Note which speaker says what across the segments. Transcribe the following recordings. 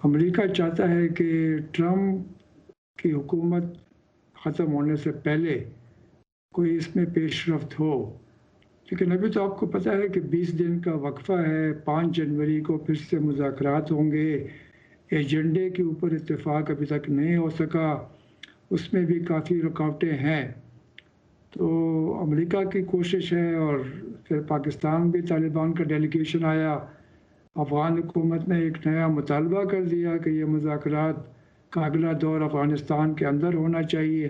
Speaker 1: America चाहता है कि ट्रंप की हुकूमत ख़त्म होने से पहले कोई इसमें पेशरफ्त हो, लेकिन अभी तो आपको पता है कि 20 दिन का वक़्फ़ा है, 5 जनवरी को फिर से मुज़ाकरात होंगे। एजेंडे के ऊपर इत्तेफ़ाक अभी तक नहीं हो सका, उसमें भी काफ़ी रुकावटें हैं। तो अमेरिका की कोशिश है और फिर पाकिस्तान भी तालिबान का डेलीगेशन आया। अफ़गान हुकूमत ने एक नया मुतालबा कर दिया कि ये मुज़ाकरात का अगला दौर अफ़गानिस्तान के अंदर होना चाहिए।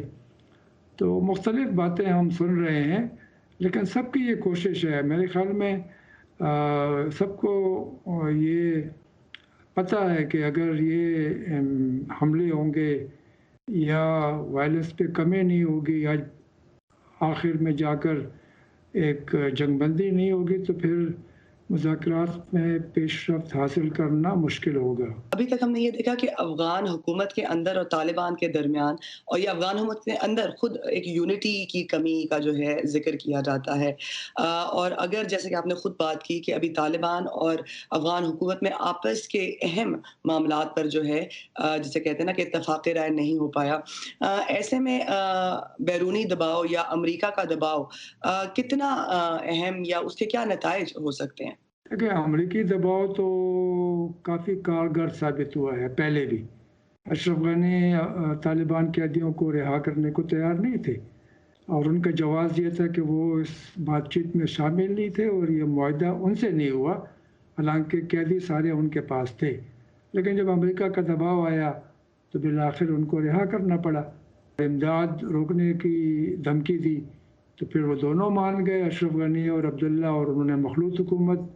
Speaker 1: तो मुख्तलिफ़ बातें हम सुन रहे हैं, लेकिन सबकी ये कोशिश है मेरे ख़्याल में सबको ये पता है कि अगर ये हमले होंगे या वायलेंस पे कमी नहीं होगी या आखिर में जाकर एक जंगबंदी नहीं होगी तो फिर मुज़ाकरात में पेशरफ़्त हासिल करना मुश्किल होगा।
Speaker 2: अभी तक हमने ये देखा कि अफ़गान हुकूमत के अंदर और तालिबान के दरमियान और ये अफ़गान हुकूमत के अंदर खुद एक यूनिटी की कमी का जो है ज़िक्र किया जाता है। और अगर जैसे कि आपने खुद बात की कि अभी तालिबान और अफ़गान हुकूमत में आपस के अहम मामलात पर जो है जिसे कहते हैं ना कि इत्तफ़ाक़ राय नहीं हो पाया। ऐसे में बैरूनी दबाव या अमेरिका का दबाव कितना अहम या उसके क्या नताइज हो सकते हैं?
Speaker 1: देखिए, अमरीकी दबाव तो काफ़ी कारगर साबित हुआ है पहले भी। अशरफ गनी तालिबान कैदियों को रिहा करने को तैयार नहीं थे और उनका जवाब ये था कि वो इस बातचीत में शामिल नहीं थे और ये मुआहदा उनसे नहीं हुआ, हालांकि कैदी सारे उनके पास थे। लेकिन जब अमेरिका का दबाव आया तो बिलाखिर उनको रिहा करना पड़ा। इमदाद रोकने की धमकी दी तो फिर वो दोनों मान गए, अशरफ गनी और अब्दुल्ला, और उन्होंने मखलूत हुकूमत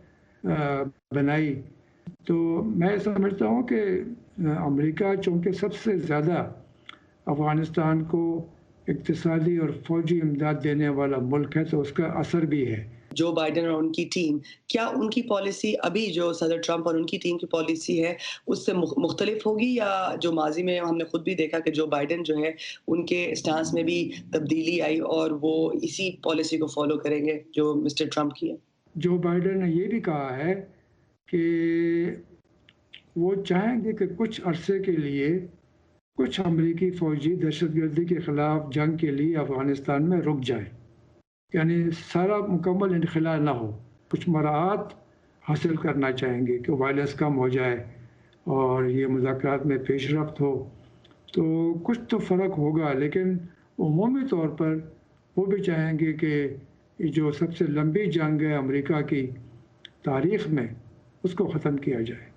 Speaker 1: बनाई। तो मैं समझता हूँ कि अमेरिका चूँकि सबसे ज़्यादा अफ़गानिस्तान को इक़्तिसादी और फ़ौजी इमदाद देने वाला मुल्क है, तो उसका असर भी है।
Speaker 2: जो बाइडेन और उनकी टीम, क्या उनकी पॉलिसी अभी जो सदर ट्रंप और उनकी टीम की पॉलिसी है, उससे मुख्तलिफ होगी या जो माज़ी में हमने खुद भी देखा कि जो बाइडेन जो है, उनके स्टांस में भी तब्दीली आई और वो इसी पॉलिसी को फ़ॉलो करेंगे, जो मिस्टर ट्रंप की है?
Speaker 1: जो बाइडेन ने ये भी कहा है कि वो चाहेंगे कि कुछ अरसे के लिए कुछ अमरीकी फ़ौजी दहशतगर्दी के ख़िलाफ़ जंग के लिए अफ़गानिस्तान में रुक जाएँ। यानी सारा मुकम्मल इनख़ला ना हो, कुछ मराहत हासिल करना चाहेंगे कि वायलेंस कम हो जाए और ये मुज़ाकरात में पेशरफ़्त हो। तो कुछ तो फ़र्क होगा, लेकिन उमूमी तौर पर वो भी चाहेंगे कि ये जो सबसे लंबी जंग है अमेरिका की तारीख़ में, उसको ख़त्म किया जाए।